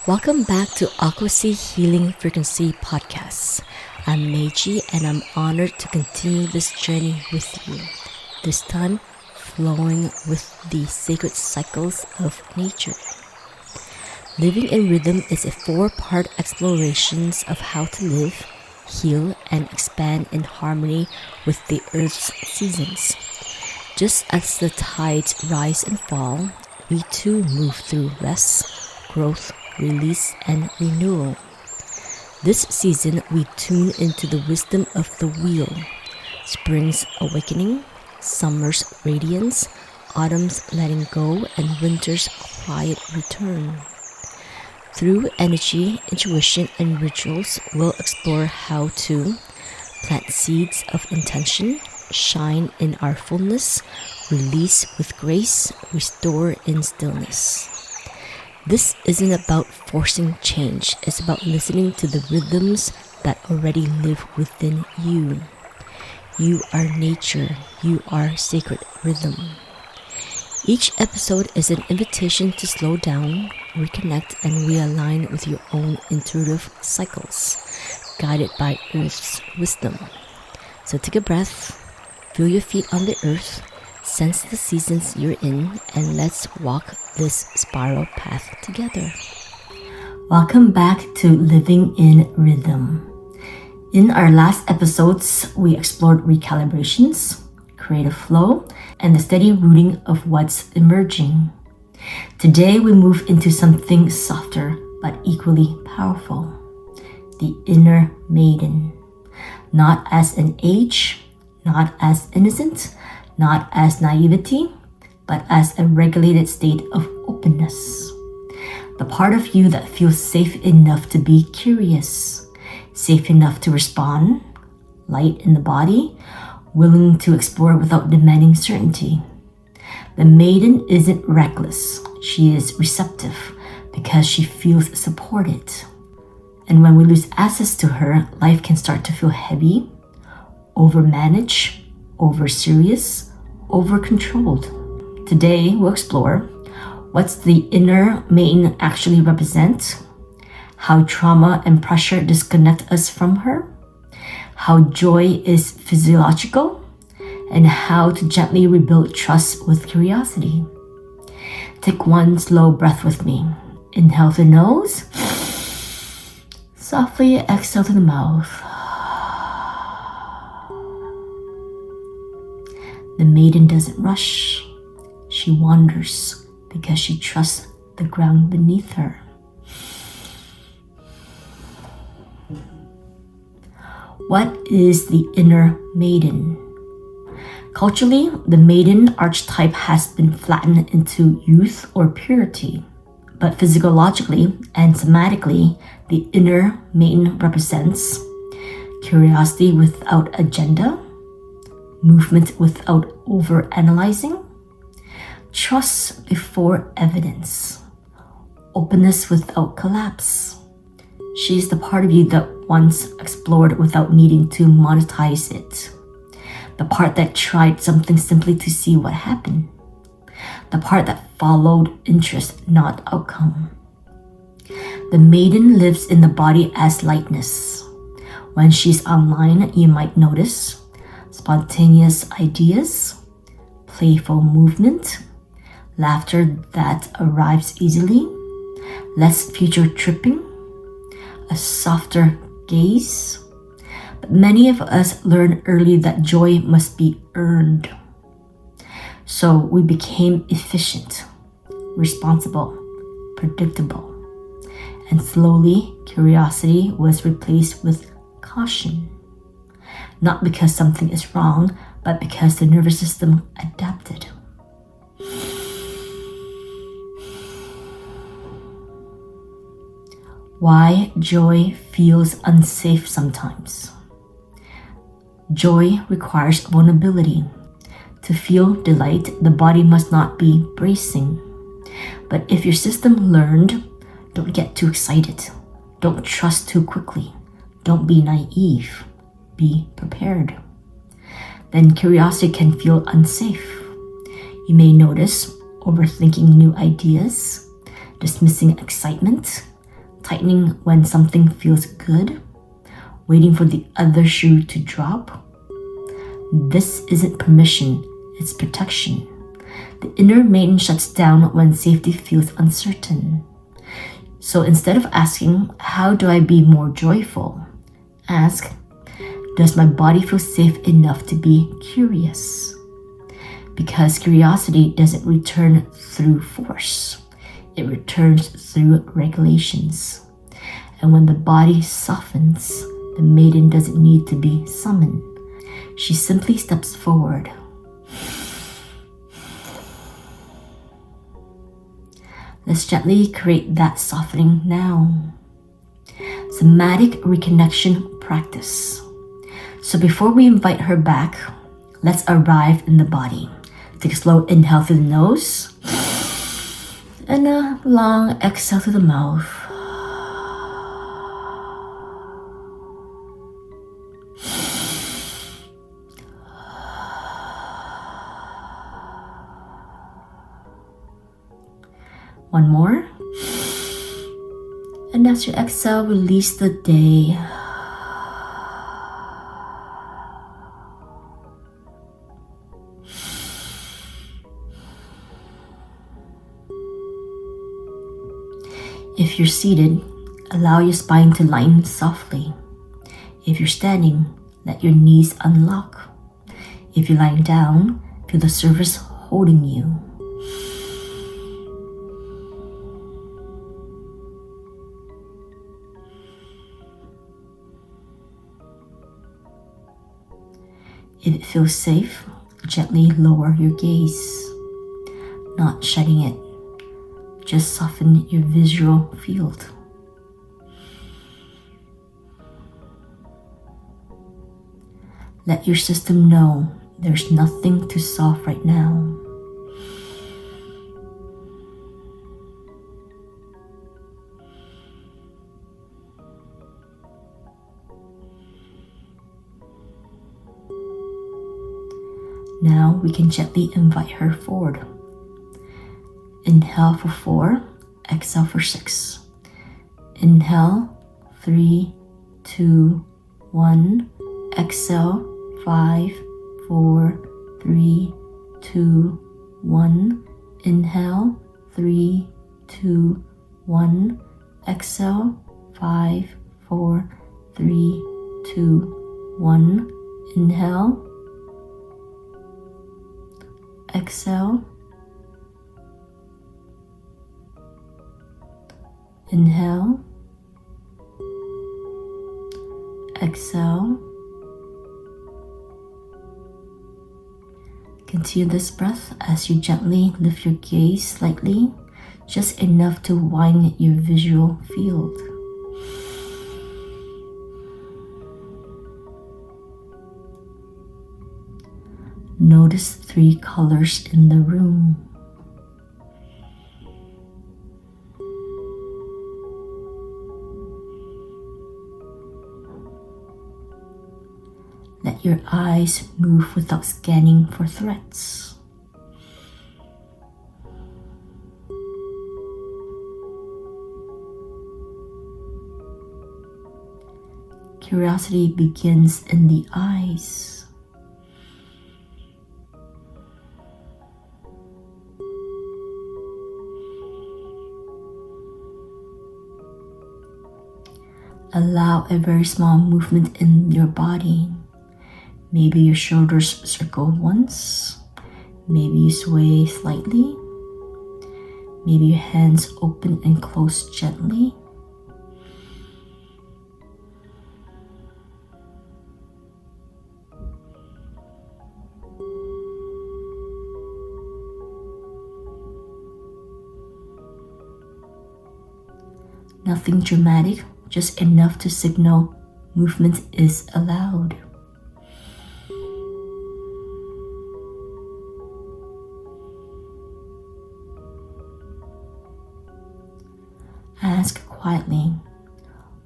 Welcome back to AquaSea Healing Frequency Podcast. I'm Meiji and I'm honored to continue this journey with you. This time, flowing with the sacred cycles of nature. Living in Rhythm is a 4-part exploration of how to live, heal, and expand in harmony with the Earth's seasons. Just as the tides rise and fall, we too move through rest, growth, release, and renewal. This season, we tune into the wisdom of the wheel. Spring's awakening, summer's radiance, autumn's letting go, and winter's quiet return. Through energy, intuition, and rituals, we'll explore how to plant seeds of intention, shine in our fullness, release with grace, restore in stillness. This isn't about forcing change, it's about listening to the rhythms that already live within you. You are nature, you are sacred rhythm. Each episode is an invitation to slow down, reconnect, and realign with your own intuitive cycles, guided by Earth's wisdom. So take a breath, feel your feet on the earth, sense the seasons you're in, and let's walk this spiral path together. Welcome back to Living in Rhythm. In our last episodes, we explored recalibrations, creative flow, and the steady rooting of what's emerging. Today, we move into something softer but equally powerful. The Inner Maiden. Not as an age, not as innocent, not as naivety, but as a regulated state of openness. The part of you that feels safe enough to be curious, safe enough to respond, light in the body, willing to explore without demanding certainty. The maiden isn't reckless, she is receptive because she feels supported. And when we lose access to her, life can start to feel heavy, overmanaged, over-serious, over-controlled. Today, we'll explore what's the Inner Maiden actually represent, how trauma and pressure disconnect us from her, how joy is physiological, and how to gently rebuild trust with curiosity. Take one slow breath with me. Inhale through the nose, softly exhale to the mouth. The maiden doesn't rush. She wanders because she trusts the ground beneath her. What is the Inner Maiden? Culturally, the maiden archetype has been flattened into youth or purity. But physiologically and somatically, the Inner Maiden represents curiosity without agenda, movement without over-analyzing, trust before evidence, openness without collapse. She's the part of you that once explored without needing to monetize it. The part that tried something simply to see what happened. The part that followed interest, not outcome. The maiden lives in the body as lightness. When she's online, you might notice spontaneous ideas, playful movement, laughter that arrives easily, less future tripping, a softer gaze. But many of us learned early that joy must be earned. So we became efficient, responsible, predictable, and slowly curiosity was replaced with caution. Not because something is wrong, but because the nervous system adapted. Why joy feels unsafe sometimes. Joy requires vulnerability. To feel delight, the body must not be bracing. But if your system learned, don't get too excited. Don't trust too quickly. Don't be naive. Be prepared. Then curiosity can feel unsafe. You may notice overthinking new ideas, dismissing excitement, tightening when something feels good, waiting for the other shoe to drop. This isn't permission, it's protection. The inner maiden shuts down when safety feels uncertain. So instead of asking, how do I be more joyful? Ask, does my body feel safe enough to be curious? Because curiosity doesn't return through force. It returns through regulations. And when the body softens, the maiden doesn't need to be summoned. She simply steps forward. Let's gently create that softening now. Somatic reconnection practice. So before we invite her back, let's arrive in the body. Take a slow inhale through the nose and a long exhale through the mouth. One more. And as you exhale, release the day. If you're seated, allow your spine to lighten softly. If you're standing, let your knees unlock. If you're lying down, feel the surface holding you. If it feels safe, gently lower your gaze, not shutting it. Just soften your visual field. Let your system know there's nothing to solve right now. Now we can gently invite her forward. Inhale for 4, exhale for 6. Inhale, 3, 2, 1. Exhale, 5, 4, 3, 2, 1. Inhale, 3, 2, 1. Exhale, 5, 4, 3, 2, 1. Inhale, exhale, inhale, exhale. Continue this breath as you gently lift your gaze slightly, just enough to widen your visual field. Notice 3 colors in the room. Let your eyes move without scanning for threats. Curiosity begins in the eyes. Allow a very small movement in your body. Maybe your shoulders circle once. Maybe you sway slightly. Maybe your hands open and close gently. Nothing dramatic, just enough to signal movement is allowed. Ask quietly,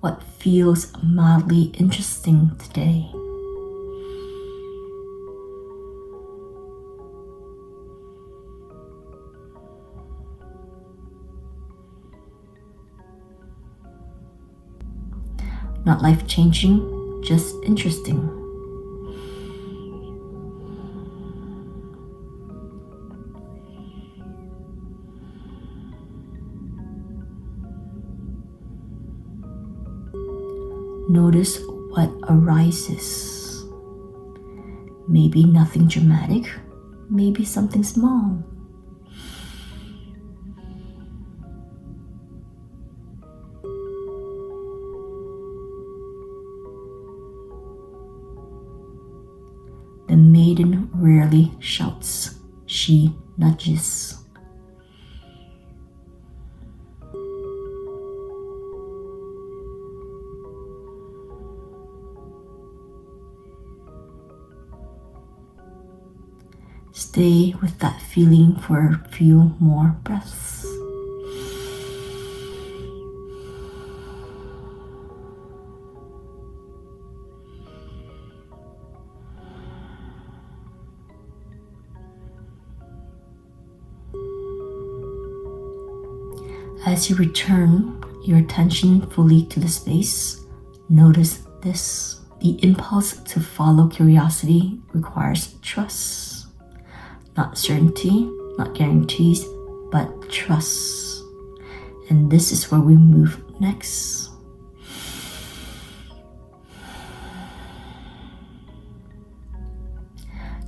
what feels mildly interesting today? not life-changing, just interesting. Notice what arises. Maybe nothing dramatic, maybe something small. The maiden rarely shouts, she nudges. Stay with that feeling for a few more breaths. As you return your attention fully to the space, notice this. The impulse to follow curiosity requires trust. Not certainty, not guarantees, but trust. And this is where we move next.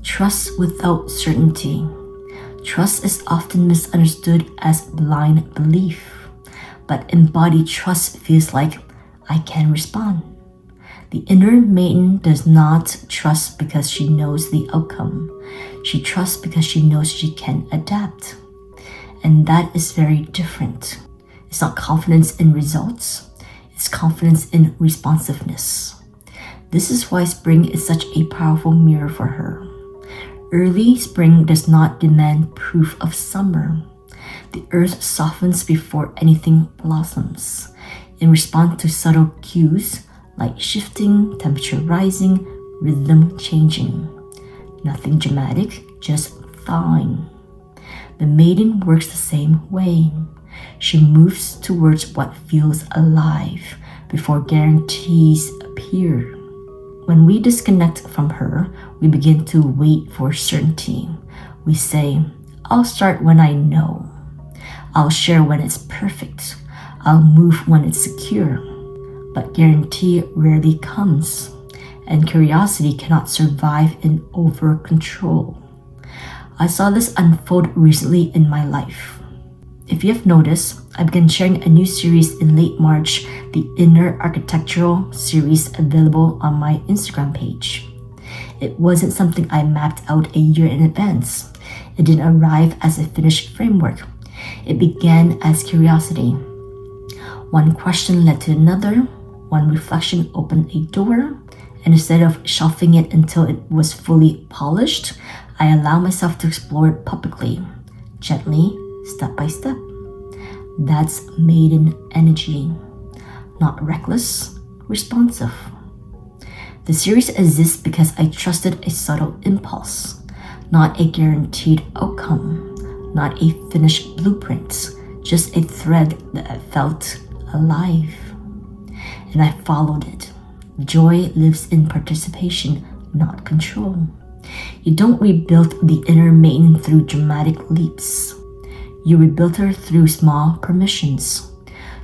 Trust without certainty. Trust is often misunderstood as blind belief, but embodied trust feels like I can respond. The inner maiden does not trust because she knows the outcome. She trusts because she knows she can adapt. And that is very different. It's not confidence in results, it's confidence in responsiveness. This is why spring is such a powerful mirror for her. Early spring does not demand proof of summer. The earth softens before anything blossoms. In response to subtle cues, light shifting, temperature rising, rhythm changing. Nothing dramatic, just thawing. The maiden works the same way. She moves towards what feels alive before guarantees appear. When we disconnect from her, we begin to wait for certainty. We say, I'll start when I know. I'll share when it's perfect. I'll move when it's secure. But guarantee rarely comes, and curiosity cannot survive in over-control. I saw this unfold recently in my life. If you have noticed, I began sharing a new series in late March, the Inner Architectural series available on my Instagram page. It wasn't something I mapped out a year in advance. It didn't arrive as a finished framework. It began as curiosity. One question led to another. One reflection opened a door, and instead of shelving it until it was fully polished, I allowed myself to explore it publicly, gently, step by step. That's maiden energy, not reckless, responsive. The series exists because I trusted a subtle impulse, not a guaranteed outcome, not a finished blueprint, just a thread that felt alive. And I followed it. Joy lives in participation, not control. You don't rebuild the inner maiden through dramatic leaps. You rebuild her through small permissions.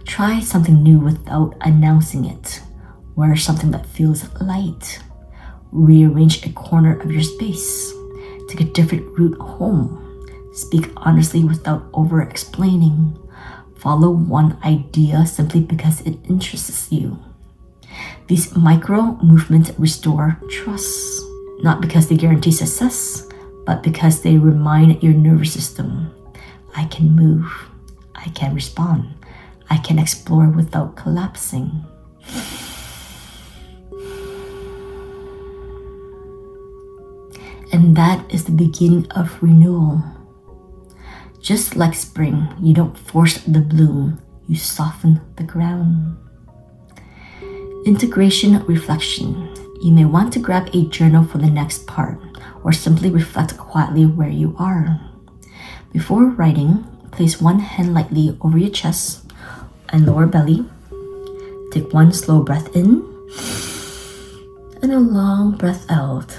Try something new without announcing it. Wear something that feels light. Rearrange a corner of your space. Take a different route home. Speak honestly without over-explaining. Follow one idea simply because it interests you. These micro movements restore trust, not because they guarantee success, but because they remind your nervous system, I can move, I can respond, I can explore without collapsing. And that is the beginning of renewal. Just like spring, you don't force the bloom, you soften the ground. Integration reflection. You may want to grab a journal for the next part, or simply reflect quietly where you are. Before writing, place one hand lightly over your chest and lower belly. Take one slow breath in and a long breath out.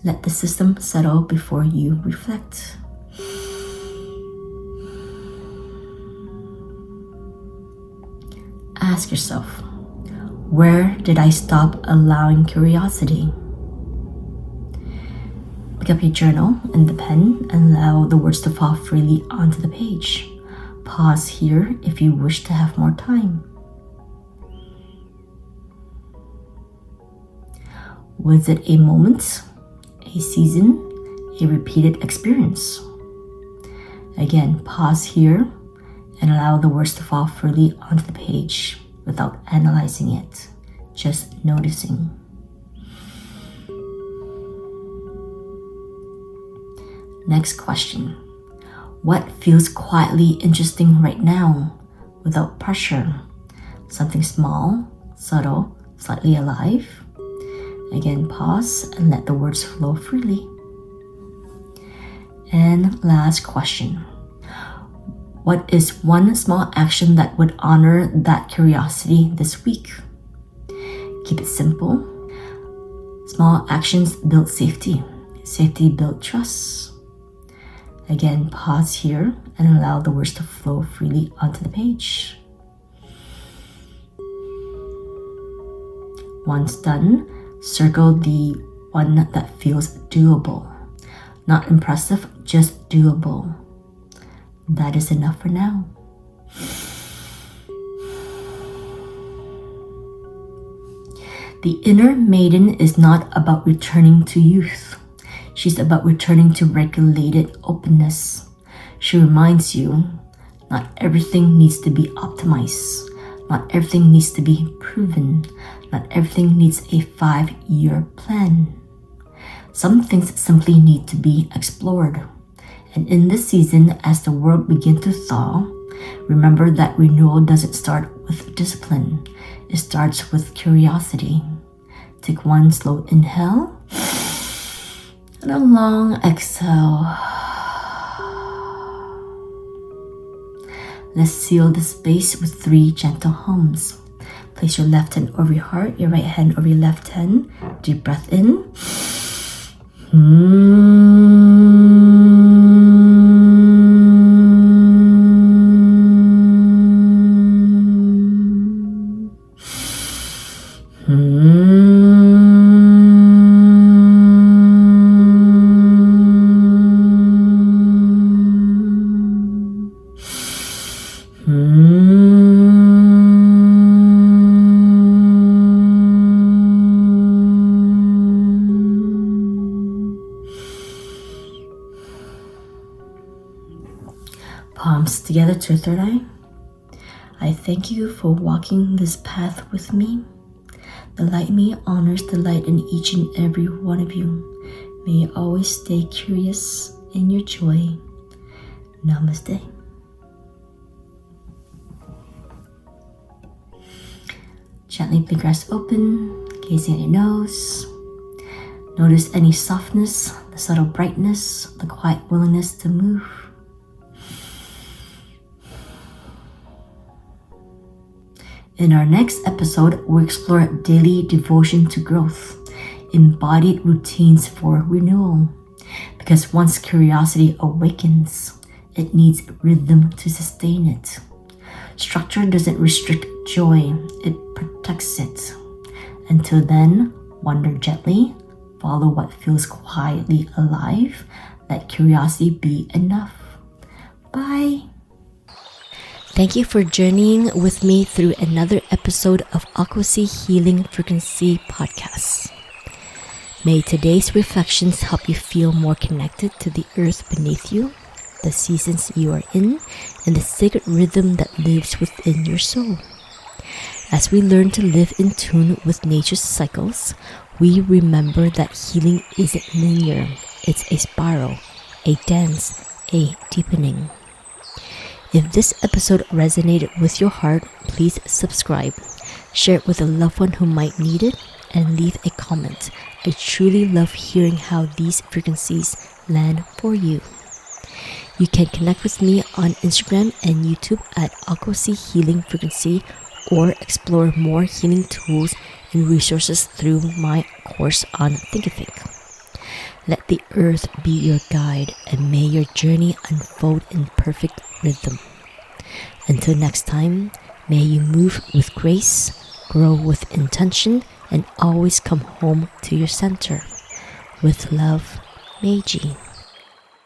Let the system settle before you reflect. Ask yourself, where did I stop allowing curiosity? Pick up your journal and the pen and allow the words to fall freely onto the page. Pause here if you wish to have more time. Was it a moment, a season, a repeated experience? Again, pause here and allow the words to fall freely onto the page without analyzing it, just noticing. Next question. What feels quietly interesting right now without pressure? Something small, subtle, slightly alive? Again, pause and let the words flow freely. And last question. What is one small action that would honor that curiosity this week? Keep it simple. Small actions build safety. Safety builds trust. Again, pause here and allow the words to flow freely onto the page. Once done, circle the one that feels doable. Not impressive, just doable. That is enough for now. The Inner Maiden is not about returning to youth. She's about returning to regulated openness. She reminds you, not everything needs to be optimized. Not everything needs to be proven. Not everything needs a 5-year plan. Some things simply need to be explored. And in this season, as the world begins to thaw, remember that renewal doesn't start with discipline. It starts with curiosity. Take one slow inhale and a long exhale. Let's seal the space with 3 gentle hums. Place your left hand over your heart, your right hand over your left hand. Deep breath in. Palms together to third eye. I thank you for walking this path with me. The light in me honors the light in each and every one of you. May you always stay curious in your joy. Namaste. Gently blink your eyes open, gazing at your nose. Notice any softness, the subtle brightness, the quiet willingness to move. In our next episode, we'll explore daily devotion to growth, embodied routines for renewal. Because once curiosity awakens, it needs rhythm to sustain it. Structure doesn't restrict joy, it protects it. Until then, wander gently, follow what feels quietly alive, let curiosity be enough. Bye! Thank you for journeying with me through another episode of AquaSea Healing Frequency Podcast. May today's reflections help you feel more connected to the earth beneath you, the seasons you are in, and the sacred rhythm that lives within your soul. As we learn to live in tune with nature's cycles, we remember that healing isn't linear. It's a spiral, a dance, a deepening. If this episode resonated with your heart, please subscribe, share it with a loved one who might need it, and leave a comment. I truly love hearing how these frequencies land for you. You can connect with me on Instagram and YouTube at AquaSea Healing Frequency, or explore more healing tools and resources through my course on Think and Think. Let the earth be your guide, and may your journey unfold in perfect rhythm. Until next time, may you move with grace, grow with intention, and always come home to your center. With love, Meiji.